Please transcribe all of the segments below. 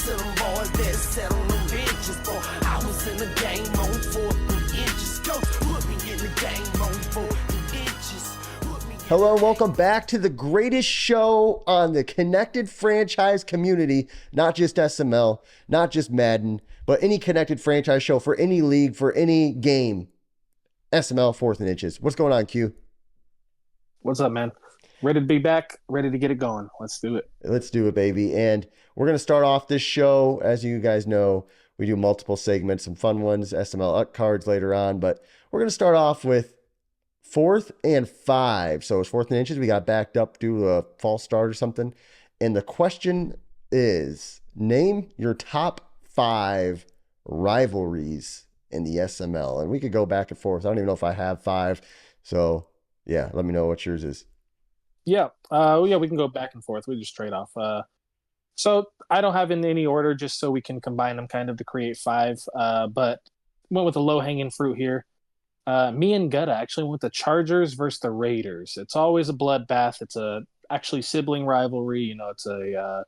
to them boys that settle the benches, boy. I was in the game on 4 inches. Go put me in the game on 4 inches. Hello and welcome back to the greatest show on the connected franchise community. Not just SML, not just Madden, but any connected franchise show for any league, for any game. SML 4th and Inches. What's going on, Q? What's up, man? Ready to be back, ready to get it going. Let's do it. Let's do it, baby. And we're going to start off this show. As you guys know, we do multiple segments, some fun ones, SML-UT cards later on. But we're going to start off with 4th and 5. So it's 4th and Inches. We got backed up due to a false start or something. And the question is, name your top 5 rivalries in the SML. And we could go back and forth. I don't even know if I have 5. So, yeah, let me know what yours is. Yeah, we can go back and forth. We just trade off. So I don't have in any order, just so we can combine them kind of to create 5. But went with the low-hanging fruit here. Me and Gutta actually went with the Chargers versus the Raiders. It's always a bloodbath. It's a actually sibling rivalry. You know, it's a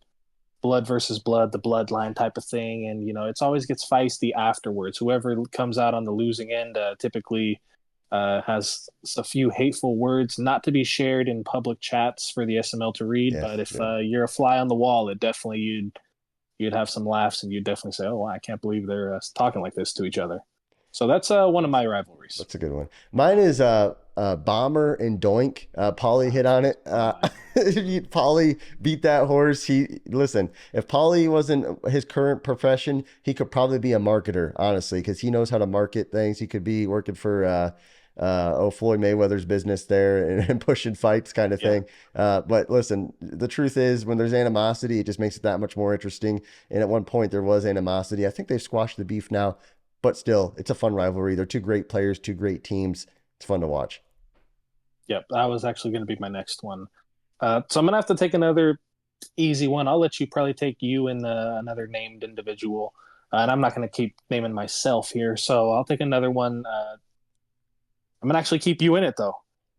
blood versus blood, the bloodline type of thing. And, you know, it's always gets feisty afterwards. Whoever comes out on the losing end typically has a few hateful words not to be shared in public chats for the SML to read. Yes, but if you're a fly on the wall, it definitely you'd have some laughs and you'd definitely say, "Oh, I can't believe they're talking like this to each other." So that's one of my rivalries. That's a good one. Mine is Bomber and Doink. Paulie hit on it. Paulie beat that horse. Listen, if Paulie wasn't his current profession, he could probably be a marketer, honestly, because he knows how to market things. He could be working for Floyd Mayweather's business there and pushing fights kind of thing. But listen, the truth is when there's animosity, it just makes it that much more interesting. And at one point there was animosity. I think they've squashed the beef now, but still, it's a fun rivalry. They're two great players, two great teams. It's fun to watch. Yep, that was actually going to be my next one. So I'm going to have to take another easy one. I'll let you probably take you and another named individual. And I'm not going to keep naming myself here. So I'll take another one. I'm going to actually keep you in it, though.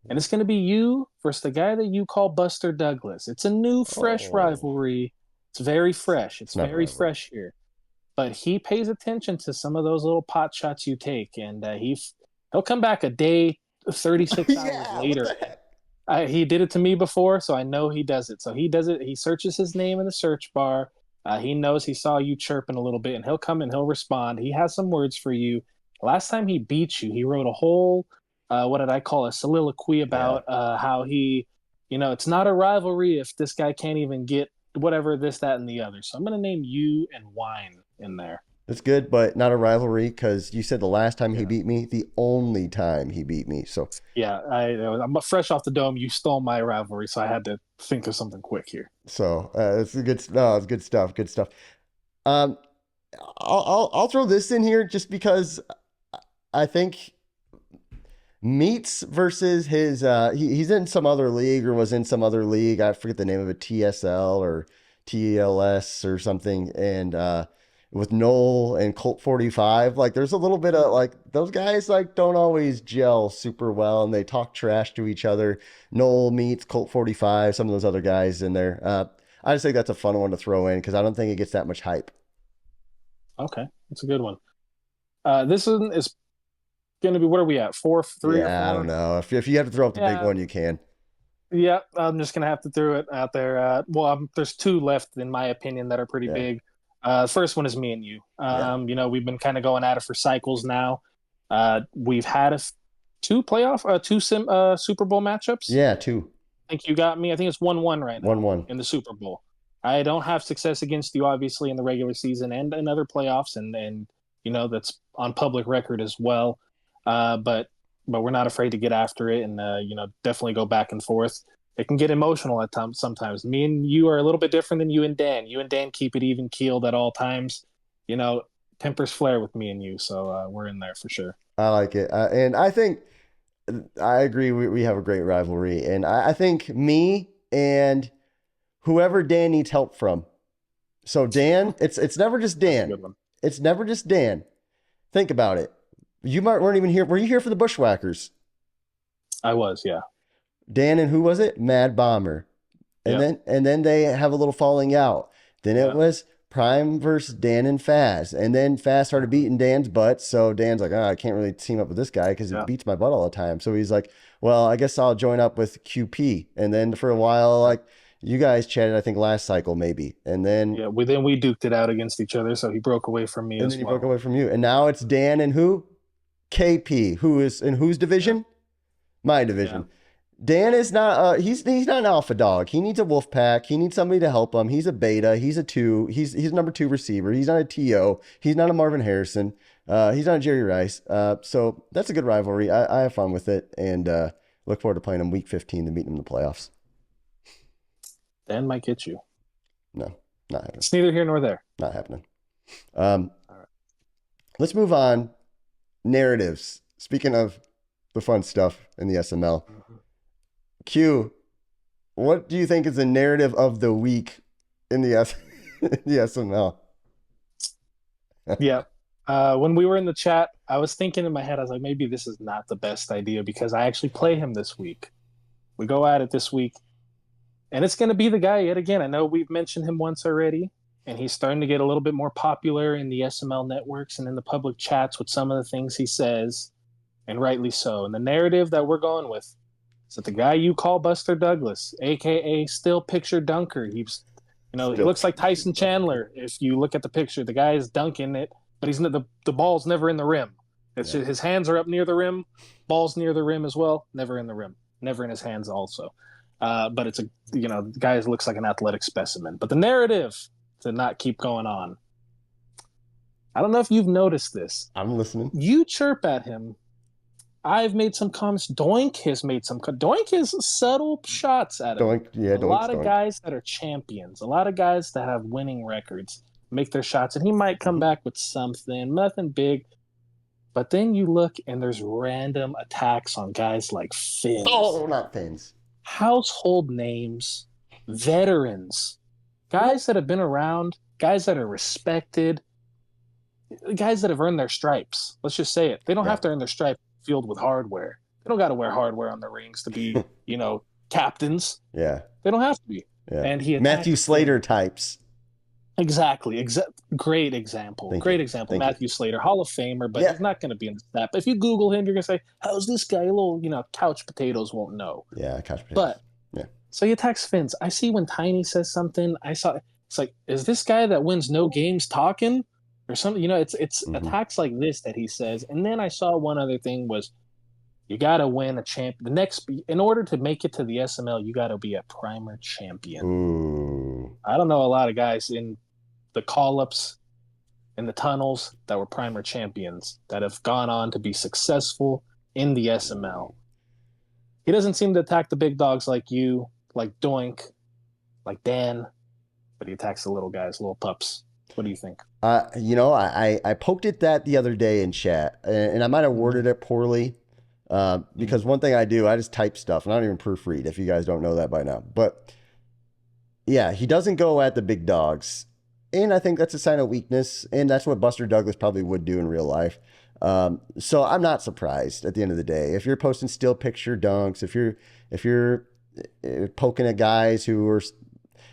And it's going to be you versus the guy that you call Buster Douglas. It's a new, fresh rivalry. It's very fresh. It's very fresh here. But he pays attention to some of those little pot shots you take. And he'll come back a day, 36 hours later. He did it to me before, so I know he does it. So he does it. He searches his name in the search bar. He knows he saw you chirping a little bit, and he'll come and he'll respond. He has some words for you. Last time he beat you, he wrote a whole, what did I call a soliloquy about how it's not a rivalry if this guy can't even get whatever, this, that, and the other. So I'm going to name you and Wine in there. That's good, but not a rivalry because you said the last time he beat me, the only time he beat me. So yeah, I'm fresh off the dome. You stole my rivalry, so I had to think of something quick here. So it's good. No, it's good stuff. Good stuff. I'll throw this in here just because I think Meats versus his he's in some other league or was in some other league. I forget the name of it, TSL or TLS or something, and with Noel and Colt 45, like there's a little bit of like those guys like don't always gel super well and they talk trash to each other. Noel meets Colt 45, some of those other guys in there. I just think that's a fun one to throw in because I don't think it gets that much hype. Okay, that's a good one. This one is going to be, what are we at? 4, 3, or 4? I don't know. If you have to throw up the big one, you can. Yeah, I'm just going to have to throw it out there. There's 2 left in my opinion that are pretty big. The first one is me and you. You know, we've been kind of going at it for cycles now. We've had 2 Super Bowl matchups. Yeah, 2. I think you got me. I think it's 1-1 right now. 1-1 in the Super Bowl. I don't have success against you, obviously, in the regular season and in other playoffs, and you know that's on public record as well. But we're not afraid to get after it, and definitely go back and forth. It can get emotional at times. Sometimes me and you are a little bit different than you and Dan. You and Dan keep it even keeled at all times. You know, tempers flare with me and you, so we're in there for sure. I like it, and I think I agree. We have a great rivalry, and I think me and whoever Dan needs help from. So Dan, it's never just Dan. It's never just Dan. Think about it. You weren't even here. Were you here for the Bushwhackers? I was, yeah. Dan and who was it? Mad Bomber. And then they have a little falling out. Then it was Prime versus Dan and Faz. And then Faz started beating Dan's butt. So Dan's like, I can't really team up with this guy because he beats my butt all the time. So he's like, well, I guess I'll join up with QP. And then for a while, like you guys chatted, I think last cycle maybe. And then we duked it out against each other. So he broke away from me and then he broke away from you. And now it's Dan and who? KP, who is in whose division? My division. Yeah. Dan is not he's not an alpha dog. He needs a wolf pack. He needs somebody to help him. He's a beta. He's a 2. He's a number 2 receiver. He's not a TO. He's not a Marvin Harrison. He's not a Jerry Rice. So that's a good rivalry. I have fun with it and look forward to playing him week 15 to meet him in the playoffs. Dan might get you. No, not happening. It's neither here nor there. Not happening. All right. Let's move on. Narratives. Speaking of the fun stuff in the SML. Q, what do you think is the narrative of the week in the SML? Yeah. When we were in the chat, I was thinking in my head, I was like, maybe this is not the best idea because I actually play him this week. We go at it this week, and it's going to be the guy yet again. I know we've mentioned him once already, and he's starting to get a little bit more popular in the SML networks and in the public chats with some of the things he says, and rightly so. And the narrative that we're going with is that the guy you call Buster Douglas, a.k.a. Still Picture Dunker, he looks like Tyson Chandler. If you look at the picture, the guy is dunking it, but the ball's never in the rim. It's just, his hands are up near the rim, ball's near the rim as well, never in the rim, never in his hands also. But it's the guy looks like an athletic specimen. But the narrative to not keep going on. I don't know if you've noticed this. I'm listening. You chirp at him. I've made some comments. Doink has made some. Doink has subtle shots at him. A lot of guys that are champions, a lot of guys that have winning records make their shots, and he might come back with something, nothing big. But then you look, and there's random attacks on guys like Fins. Oh, not Fins. Household names, veterans, guys that have been around, guys that are respected, guys that have earned their stripes. Let's just say it. They don't have to earn their stripes field with hardware. They don't got to wear hardware on the rings to be, captains. Yeah. They don't have to be. Yeah. And he Matthew Slater types. Exactly. Great example. Great example. Matthew Slater, Hall of Famer, but he's not going to be in the snap. If you Google him, you're going to say, how's this guy? A little, couch potatoes won't know. Yeah, couch potatoes. But, so he attacks Fins. I see when Tiny says something, it's like, is this guy that wins no games talking? Or something, it's attacks like this that he says. And then I saw one other thing was you got to win a champ. In order to make it to the SML, you got to be a primer champion. Ooh. I don't know a lot of guys in the call-ups, in the tunnels that were primer champions that have gone on to be successful in the SML. He doesn't seem to attack the big dogs like you, like Doink, like Dan, but he attacks the little guys, little pups. What do you think? I poked at that the other day in chat, and I might have worded it poorly because one thing I do, I just type stuff, and I don't even proofread, if you guys don't know that by now. But, yeah, he doesn't go at the big dogs, and I think that's a sign of weakness, and that's what Buster Douglas probably would do in real life. So I'm not surprised at the end of the day. If you're posting still picture dunks, if you're poking at guys who are...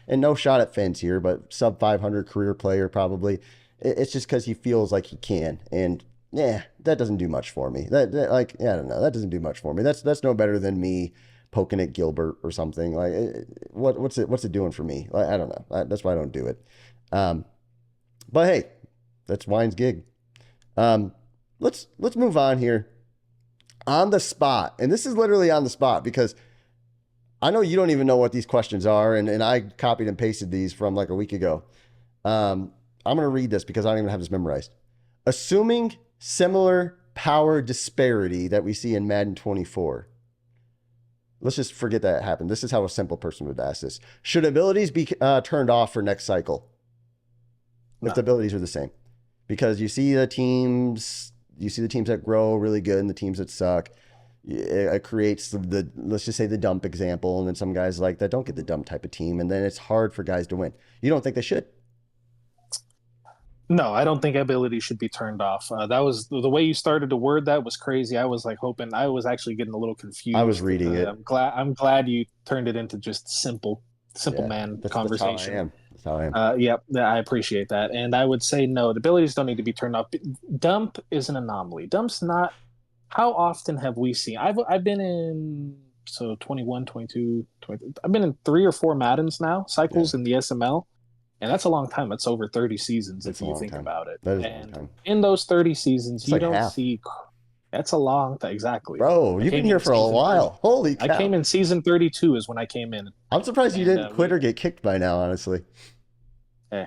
And no shot at Fins here, but sub 500 career player probably. It's just because he feels like he can, and that doesn't do much for me. I don't know. That doesn't do much for me. That's no better than me poking at Gilbert or something. Like, what's it doing for me? I don't know. That's why I don't do it. But hey, that's Wine's gig. Let's move on here. On the spot, and this is literally on the spot because I know you don't even know what these questions are, and I copied and pasted these from like a week ago. I'm going to read this because I don't even have this memorized. Assuming similar power disparity that we see in Madden 24. Let's just forget that happened. This is how a simple person would ask this. Should abilities be turned off for next cycle? If the abilities are the same. Because you see the teams that grow really good and the teams that suck. It creates let's just say the dump example, and then some guys like that don't get the dump type of team, and then it's hard for guys to win. You don't think they should? No, I don't think ability should be turned off. That was the way you started to word that was crazy. I was like hoping. I was actually getting a little confused. I was reading it. I'm glad you turned it into just simple man conversation. That's how I am. Yep, I appreciate that, and I would say no. The abilities don't need to be turned off. Dump is an anomaly. Dump's not. How often have we seen? I've been in 21, 22, 20. I've been in 3 or 4 Maddens now, Yeah, cycles in the SML, and that's a long time. That's over 30 seasons that's if a you long think time. about it. That is a long And time. in those 30 seasons, It's you like don't half. see. That's a long time. Exactly. Bro, I you've been came here in for a season 30. while. Holy I cow. came in season 32 is when I came in, I'm surprised you and didn't quit or get kicked by now, honestly. eh,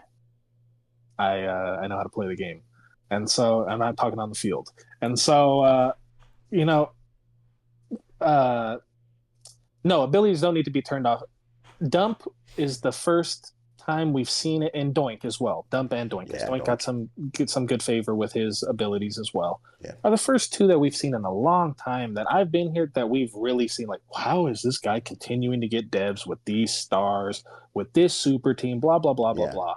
I know how to play the game, and so I'm not talking on the field, and so you know, uh, no, abilities don't need to be turned off. Dump is the first time we've seen it in Doink as well. Dump and Doink. Yeah, Doink got some good favor with his abilities as well. Yeah. Are the first two that we've seen in a long time that I've been here that we've really seen like, how is this guy continuing to get devs with these stars, with this super team, blah blah blah blah Yeah. blah.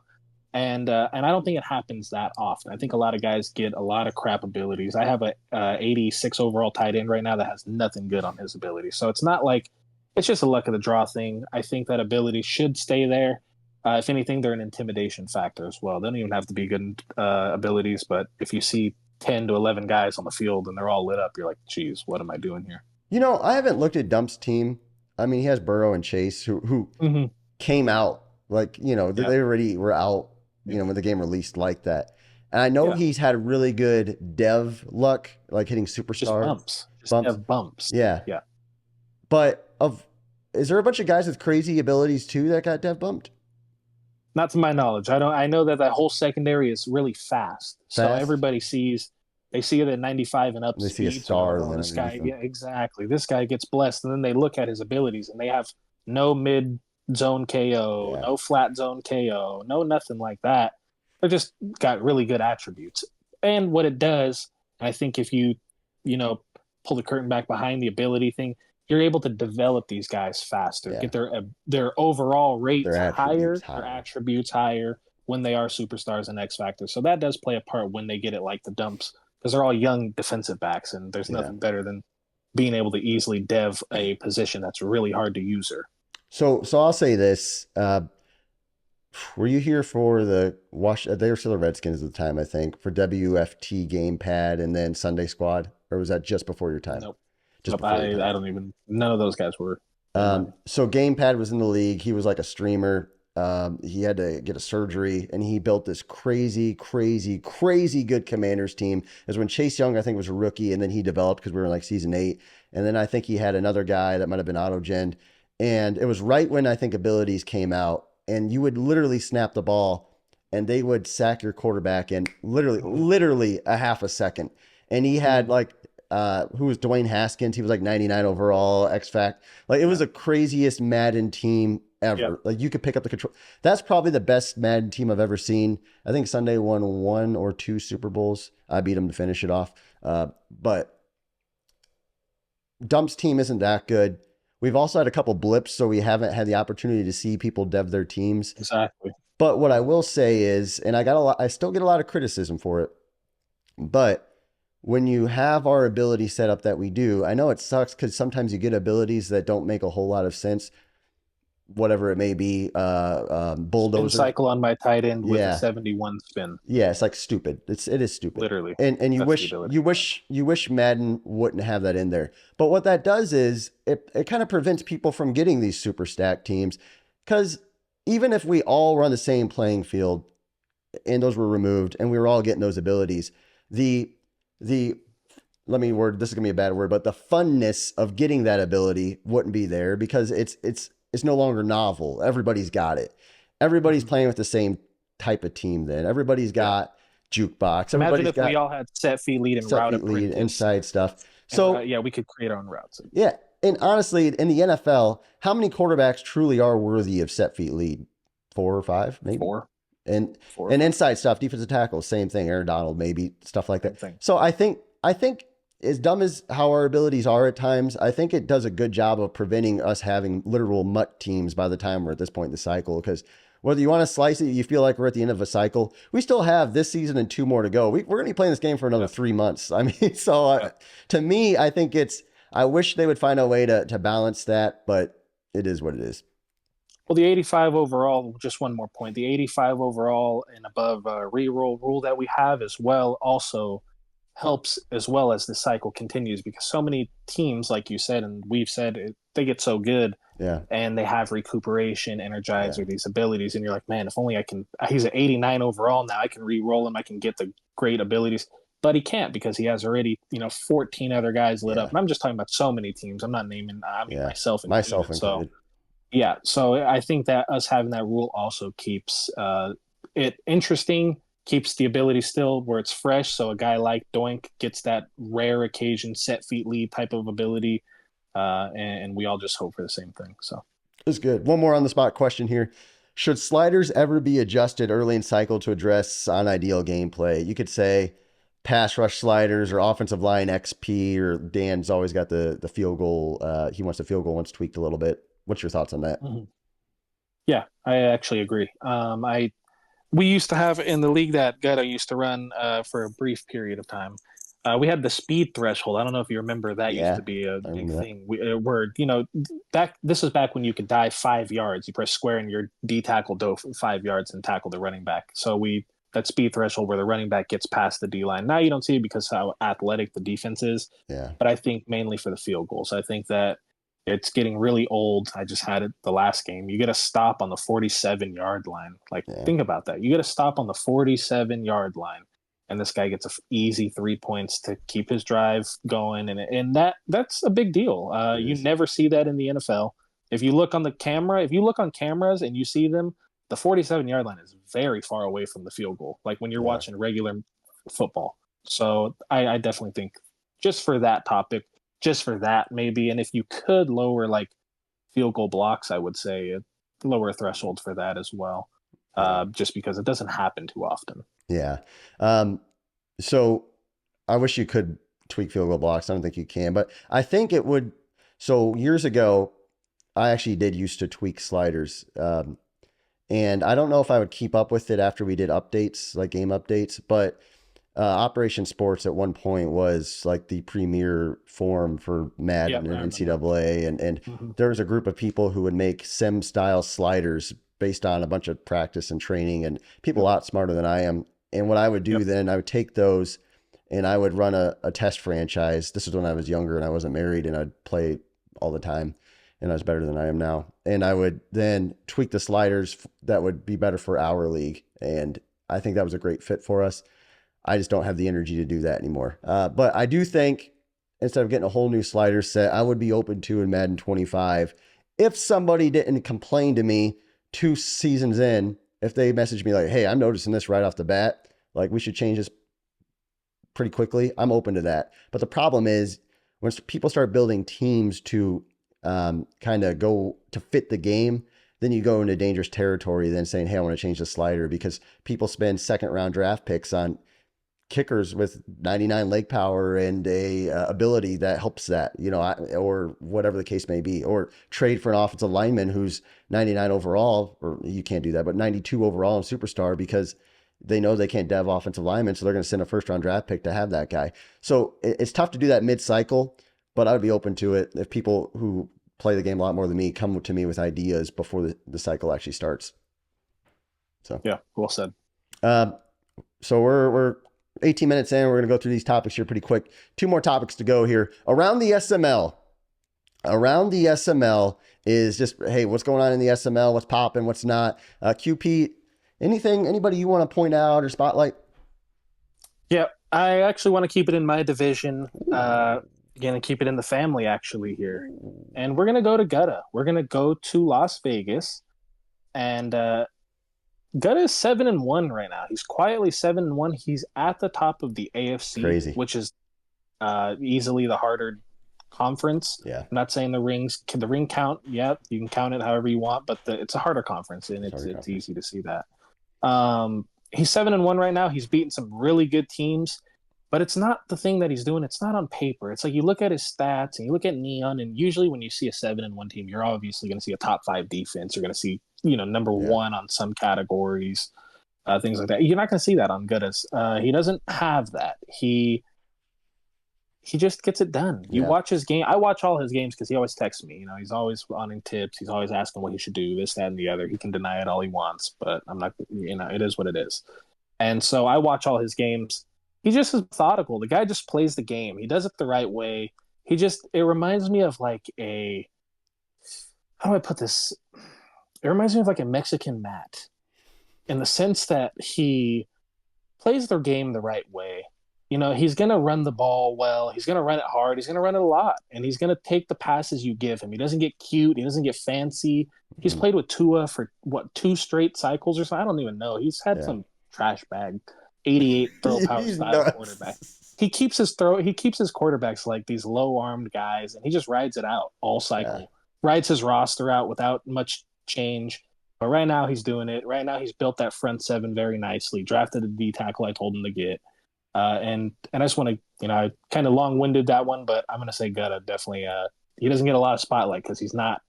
And I don't think it happens that often. I think a lot of guys get a lot of crap abilities. I have a 86 overall tight end right now that has nothing good on his ability. So it's not like it's just a luck of the draw thing. I think that ability should stay there. If anything, they're an intimidation factor as well. They don't even have to be good abilities, but if you see 10 to 11 guys on the field and they're all lit up, you're like, geez, what am I doing here? You know, I haven't looked at Dump's team. I mean, he has Burrow and Chase who Mm-hmm. came out like, you know, Yeah. they already were out, you know, when the game released like that. And I know Yeah. he's had really good dev luck, like hitting Just superstar bumps. Just bumps. have bumps. Yeah. Yeah. But is there a bunch of guys with crazy abilities too that got dev bumped? Not to my knowledge. I know that whole secondary is really fast. So Fast? everybody they see it at 95 and up. They see a speed, so star they're like, and oh, then this guy, underneath them. yeah, exactly. This guy gets blessed, and then they look at his abilities, and they have no mid zone KO, Yeah. no flat zone KO, no nothing like that. They're just got really good attributes. And what it does, I think, if you pull the curtain back behind the ability thing, you're able to develop these guys faster, Yeah. get their overall rates Their higher, attributes higher. their attributes higher when they are superstars and X Factors. So that does play a part when they get it like the dumps, because they're all young defensive backs, and there's nothing better than being able to easily dev a position that's really hard to user. So I'll say this. Were you here for the they were still the Redskins at the time, I think, for WFT Gamepad and then Sunday Squad? Or was that just before your time? Nope. Just Nope, before your time. I don't even, none of those guys were. So Gamepad was in the league. He was like a streamer. He had to get a surgery, and he built this crazy good Commanders team. As when Chase Young, I think, was a rookie, and then he developed because we were in like season 8. And then I think he had another guy that might have been auto-gen. And it was right when I think abilities came out, and you would literally snap the ball, and they would sack your quarterback in literally a half a second. And he had like who was Dwayne Haskins? He was like 99 overall, X-Fact. Like it was the craziest Madden team ever. Yep. Like you could pick up the control. That's probably the best Madden team I've ever seen. I think Sunday won 1 or 2 Super Bowls. I beat him to finish it off. But Dump's team isn't that good. We've also had a couple blips, so we haven't had the opportunity to see people dev their teams. Exactly. But what I will say is, and I still get a lot of criticism for it, but when you have our ability set up that we do, I know it sucks because sometimes you get abilities that don't make a whole lot of sense, whatever it may be. Bulldozer Spin cycle on my tight end with a 71 spin. Yeah, it's like stupid. It is stupid. Literally. And you wish Madden wouldn't have that in there. But what that does is it kind of prevents people from getting these super stack teams, because even if we all run the same playing field and those were removed and we were all getting those abilities, this is going to be a bad word, but the funness of getting that ability wouldn't be there, because it's no longer novel. Everybody's got it. Everybody's playing with the same type of team then. Everybody's got jukebox. Imagine if we all had set feet lead and route lead inside stuff. So we could create our own routes. Yeah. And honestly, in the NFL, how many quarterbacks truly are worthy of set feet lead? 4 or 5, maybe? 4. And inside stuff, defensive tackles, same thing. Aaron Donald, maybe, stuff like that. So I think as dumb as how our abilities are at times, I think it does a good job of preventing us having literal mutt teams by the time we're at this point in the cycle. Because whether you want to slice it, you feel like we're at the end of a cycle. We still have this season and 2 more to go. We're going to be playing this game for another 3 months. I mean, so to me, I think I wish they would find a way to balance that, but it is what it is. Well, the 85 overall, just one more point. The 85 overall and above reroll rule that we have as well also helps as well as the cycle continues, because so many teams, like you said, and we've said, they get so good Yeah. and they have recuperation, Yeah. energizer, these abilities. And you're like, man, if only I can, he's an 89 overall now, I can re-roll him, I can get the great abilities. But he can't, because he has already, 14 other guys lit Yeah. up. And I'm just talking about so many teams. I'm not naming, I mean, Yeah. myself Myself included. So, included. yeah, so I think that us having that rule also keeps it interesting, keeps the ability still where it's fresh. So a guy like Doink gets that rare occasion set feet lead type of ability, and we all just hope for the same thing. So It's good. One more on the spot question here. Should sliders ever be adjusted early in cycle to address unideal gameplay? You could say pass rush sliders or offensive line XP, or Dan's always got the field goal. He wants the field goal once tweaked a little bit. What's your thoughts on that? mm-hmm. Yeah, I actually agree. We used to have in the league that Gutta used to run for a brief period of time. We had the speed threshold. I don't know if you remember that used Yeah, to be a I big remember that. thing. Where back this was back when you could dive 5 yards. You press square and your D tackle dove 5 yards and tackle the running back. So that speed threshold where the running back gets past the D line. Now you don't see it because how athletic the defense is. Yeah, But I think mainly for the field goals. I think that it's getting really old. I just had it the last game. You get a stop on the 47-yard line. Like, yeah, think about that. You get a stop on the 47-yard line, and this guy gets a easy 3 points to keep his drive going, and that's a big deal. You is. never see that in the NFL. If you look on cameras and you see them, the 47-yard line is very far away from the field goal. Like when you're Yeah. watching regular football. So I definitely think just for that topic, just for that maybe, and if you could lower like field goal blocks, I would say lower a threshold for that as well, just because it doesn't happen too often. Yeah. So I wish you could tweak field goal blocks. I don't think you can, but I think it would. So years ago, I actually did used to tweak sliders. And I don't know if I would keep up with it after we did updates, like game updates, but Operation Sports at one point was like the premier forum for Madden and NCAA. And Mm-hmm. there was a group of people who would make sim style sliders based on a bunch of practice and training, and people a lot smarter than I am. And what I would do then, I would take those and I would run a test franchise. This was when I was younger and I wasn't married, and I'd play all the time, and I was better than I am now. And I would then tweak the sliders that would be better for our league. And I think that was a great fit for us. I just don't have the energy to do that anymore. But I do think instead of getting a whole new slider set, I would be open to in Madden 25. If somebody didn't complain to me 2 seasons in, if they messaged me like, hey, I'm noticing this right off the bat, like we should change this pretty quickly, I'm open to that. But the problem is when people start building teams to kind of go to fit the game, then you go into dangerous territory then saying, hey, I want to change the slider, because people spend second round draft picks on kickers with 99 leg power and a ability that helps that, or whatever the case may be, or trade for an offensive lineman who's 99 overall, or you can't do that, but 92 overall and superstar, because they know they can't dev offensive linemen. So they're going to send a first round draft pick to have that guy. So it's tough to do that mid cycle, but I would be open to it if people who play the game a lot more than me come to me with ideas before the cycle actually starts. So, yeah, well said. So we're 18 minutes in. We're going to go through these topics here pretty quick. 2 more topics to go here. Around the SML is just, hey, what's going on in the SML? What's popping? What's not? QP, anybody you want to point out or spotlight? Yeah, I actually want to keep it in my division. Going to keep it in the family actually here. And we're going to go to Gutta. We're going to go to Las Vegas. And Gutta is 7-1 right now. He's quietly 7-1. He's at the top of the AFC, Crazy. which is easily the harder conference. Yeah. I'm not saying the ring count. Yeah, you can count it however you want, but it's a harder conference, and it's easy to see that. He's 7-1 right now. He's beaten some really good teams, but it's not the thing that he's doing. It's not on paper. It's like you look at his stats and you look at Neon, and usually when you see a 7-1 team, you're obviously going to see a top 5 defense. You're going to see number 1 on some categories, things like that. You're not going to see that on Gutta's. He doesn't have that. He he just gets it done. You Yeah. watch his game. I watch all his games because he always texts me. He's always wanting tips. He's always asking what he should do, this, that, and the other. He can deny it all he wants, but I'm not. It is what it is. And so I watch all his games. He just is methodical. The guy just plays the game. He does it the right way. It reminds me of like how do I put this? It reminds me of like a Mexican Matt, in the sense that he plays their game the right way. He's going to run the ball well. He's going to run it hard. He's going to run it a lot. And he's going to take the passes you give him. He doesn't get cute. He doesn't get fancy. He's played with Tua for, 2 straight cycles or something? I don't even know. He's had some trash bag, 88 throw power style quarterback. He keeps his quarterbacks like these low-armed guys, and he just rides it out all cycle. Yeah. Rides his roster out without much change. But right now he's doing it. Right now he's built that front seven very nicely. Drafted a D tackle I told him to get. And I just want to, I kind of long-winded that one, but I'm going to say Gutta definitely, he doesn't get a lot of spotlight because he's not,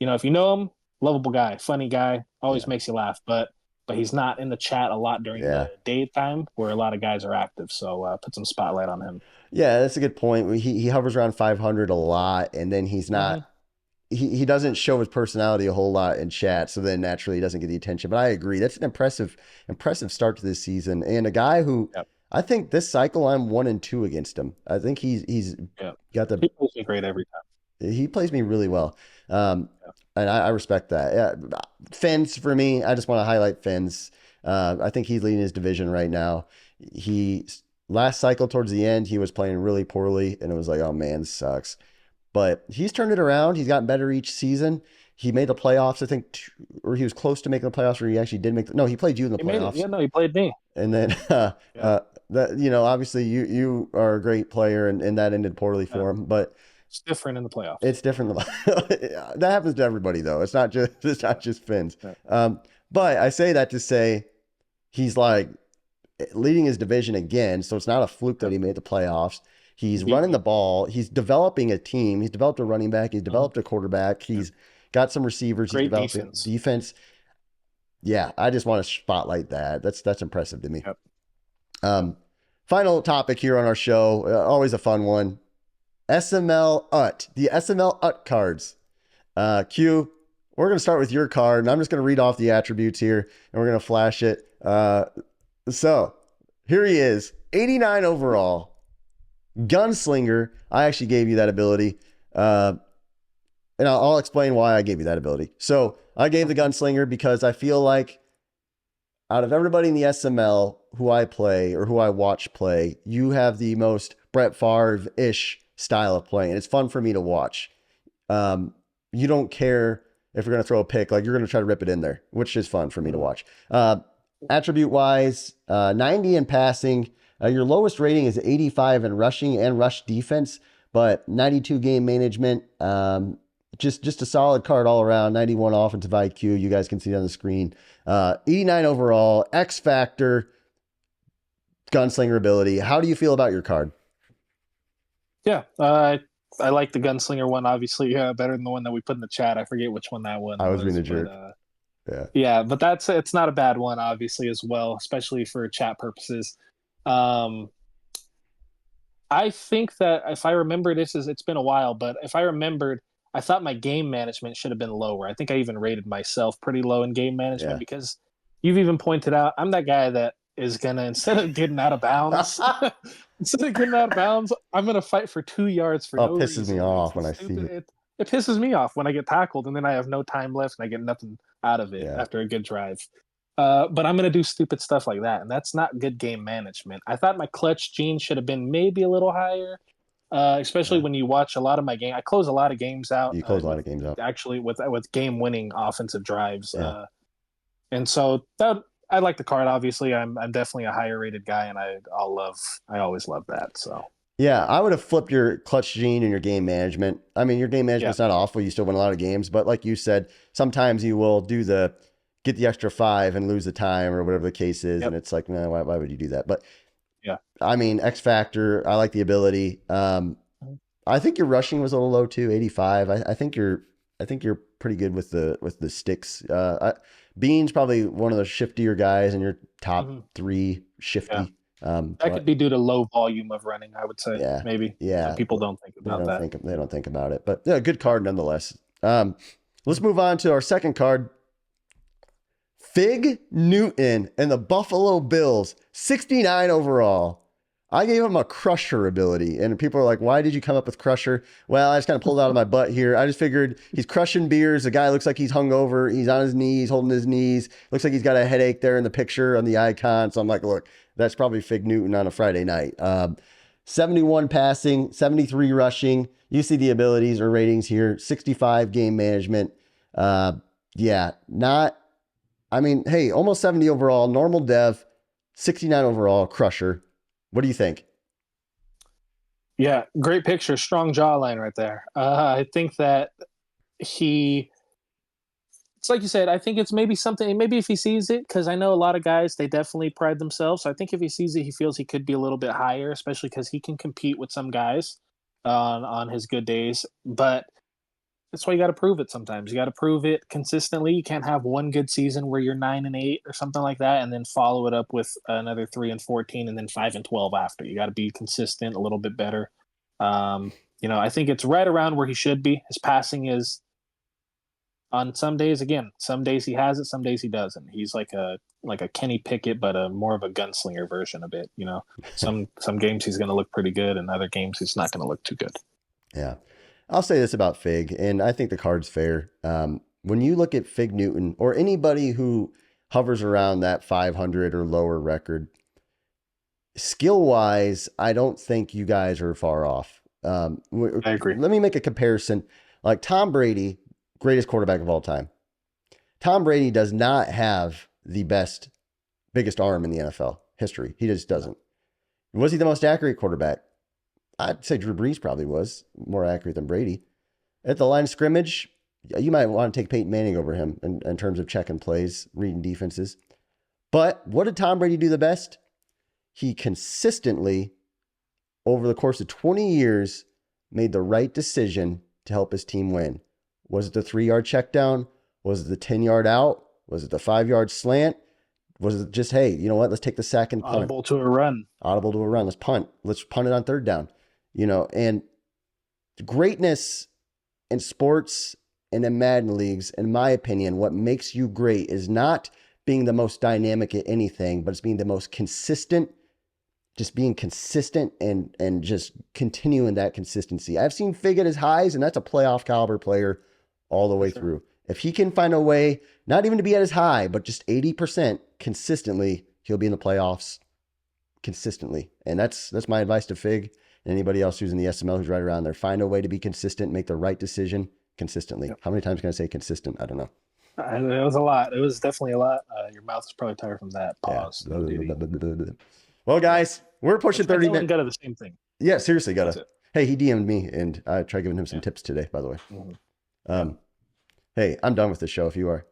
if you know him, lovable guy, funny guy, always makes you laugh, but he's not in the chat a lot during the daytime where a lot of guys are active. So put some spotlight on him. Yeah, that's a good point. He hovers around 500 a lot, and then he's not, he doesn't show his personality a whole lot in chat, so then naturally he doesn't get the attention. But I agree. That's an impressive start to this season. And a guy who, I think this cycle I'm 1-2 against him. I think he's got the. He plays me great every time. He plays me really well, and I respect that. Yeah, Fins for me. I just want to highlight Fins. I think he's leading his division right now. Last cycle towards the end he was playing really poorly, and it was like, oh man, this sucks. But he's turned it around. He's gotten better each season. He made the playoffs, I think, or he was close to making the playoffs, or he actually did make. No, he played you in the playoffs. He played me. And then that obviously you are a great player, and that ended poorly for him. But it's different in the playoffs. It's different. That happens to everybody, though. It's not just Fins. Yeah. But I say that to say he's like leading his division again, so it's not a fluke that he made the playoffs. He's running the ball. He's developing a team. He's developed a running back. He's developed a quarterback. He's got some receivers. Great he's developed defense. Yeah, I just want to spotlight that. That's impressive to me. Yep. Final topic here on our show. Always a fun one. SML-UT. The SML-UT cards. Q, we're going to start with your card, and I'm just going to read off the attributes here, and we're going to flash it. So here he is, 89 overall. Gunslinger. I actually gave you that ability. And I'll explain why I gave you that ability. So I gave the Gunslinger because I feel like out of everybody in the SML who I play or who I watch play, you have the most Brett Favre-ish style of playing. It's fun for me to watch. You don't care if you're going to throw a pick, like you're going to try to rip it in there, which is fun for me to watch. Attribute-wise, 90 in passing. Your lowest rating is 85 in rushing and rush defense, but 92 game management. Just a solid card all around. 91 offensive IQ. You guys can see it on the screen. 89 overall. X Factor. Gunslinger ability. How do you feel about your card? Yeah, I like the Gunslinger one, obviously, better than the one that we put in the chat. I forget which one that one I was being a jerk. Yeah, but it's not a bad one, obviously, as well, especially for chat purposes. I think that if I remember, it's been a while, but if I remembered, I thought my game management should have been lower. I think I even rated myself pretty low in game management because you've even pointed out I'm that guy that is gonna, instead of getting out of bounds, I'm gonna fight for 2 yards for no reason. It pisses me off when I see it. It pisses me off when I get tackled and then I have no time left and I get nothing out of it after a good drive. But I'm going to do stupid stuff like that, and that's not good game management. I thought my clutch gene should have been maybe a little higher, especially when you watch a lot of my game. I close a lot of games out. You close a lot of games out. Actually, with game-winning offensive drives. And so I like the card, obviously. I'm definitely a higher-rated guy, and I always love that. So. Yeah, I would have flipped your clutch gene and your game management. I mean, your game management's not awful. You still win a lot of games. But like you said, sometimes you will get the extra 5 and lose the time or whatever the case is. And it's like, no, why would you do that? But I mean, X Factor, I like the ability. I think your rushing was a little low too, 85. I think you're pretty good with the sticks. Bean's probably one of the shiftier guys in your top 3 shifty. That could be due to low volume of running, I would say. Yeah, Maybe. yeah. Some people don't think about that. They don't think about it, but yeah, good card nonetheless. Let's move on to our second card. Fig Newton and the Buffalo Bills, 69 overall. I gave him a crusher ability, and people are like, why did you come up with crusher? Well, I just kind of pulled it out of my butt here. I just figured he's crushing beers. The guy looks like he's hungover. He's on his knees, holding his knees. Looks like he's got a headache there in the picture on the icon. So I'm like, look, that's probably Fig Newton on a Friday night. 71 passing, 73 rushing. You see the abilities or ratings here. 65 game management. Hey, almost 70 overall. Normal dev, 69 overall, crusher. What do you think? Yeah, great picture. Strong jawline right there. I think that it's like you said, I think it's maybe something, maybe if he sees it, because I know a lot of guys, they definitely pride themselves. So I think if he sees it, he feels he could be a little bit higher, especially because he can compete with some guys on his good days. But that's why you got to prove it sometimes. You got to prove it consistently. You can't have one good season where you're 9-8 or something like that, and then follow it up with another 3-14 and then 5-12 after. You got to be consistent, a little bit better. I think it's right around where he should be. His passing is on some days, again, some days he has it, some days he doesn't. He's like a Kenny Pickett, but a more of a gunslinger version of it. Some games he's going to look pretty good, and other games he's not going to look too good. Yeah. I'll say this about Fig, and I think the card's fair. When you look at Fig Newton or anybody who hovers around that 500 or lower record, skill-wise, I don't think you guys are far off. I agree. Let me make a comparison. Like Tom Brady, greatest quarterback of all time. Tom Brady does not have the biggest arm in the NFL history. He just doesn't. Was he the most accurate quarterback? I'd say Drew Brees probably was more accurate than Brady. At the line of scrimmage, you might want to take Peyton Manning over him in terms of checking plays, reading defenses. But what did Tom Brady do the best? He consistently, over the course of 20 years, made the right decision to help his team win. Was it the 3-yard check down? Was it the 10-yard out? Was it the 5-yard slant? Was it just, hey, you know what? Let's take the sack and punt. Audible to a run. Let's punt. Let's punt it on third down. And greatness in sports and in Madden leagues, in my opinion, what makes you great is not being the most dynamic at anything, but it's being the most consistent, just being consistent and just continuing that consistency. I've seen Fig at his highs, and that's a playoff caliber player all the way through. If he can find a way, not even to be at his high, but just 80% consistently, he'll be in the playoffs consistently. And that's my advice to Fig. Anybody else who's in the SML who's right around there, find a way to be consistent, make the right decision consistently. Yep. How many times can I say consistent? I don't know. It was a lot. It was definitely a lot. Your mouth is probably tired from that pause. Yeah. Well, guys, we're pushing 30 minutes. Gotta the same thing. Yeah, seriously, gotta. Hey, he DM'd me, and I tried giving him some tips today, by the way. Mm-hmm. Hey, I'm done with this show if you are.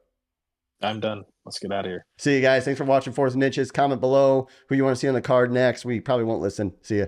I'm done. Let's get out of here. See you guys. Thanks for watching Fourth and Inches. Comment below who you want to see on the card next. We probably won't listen. See ya.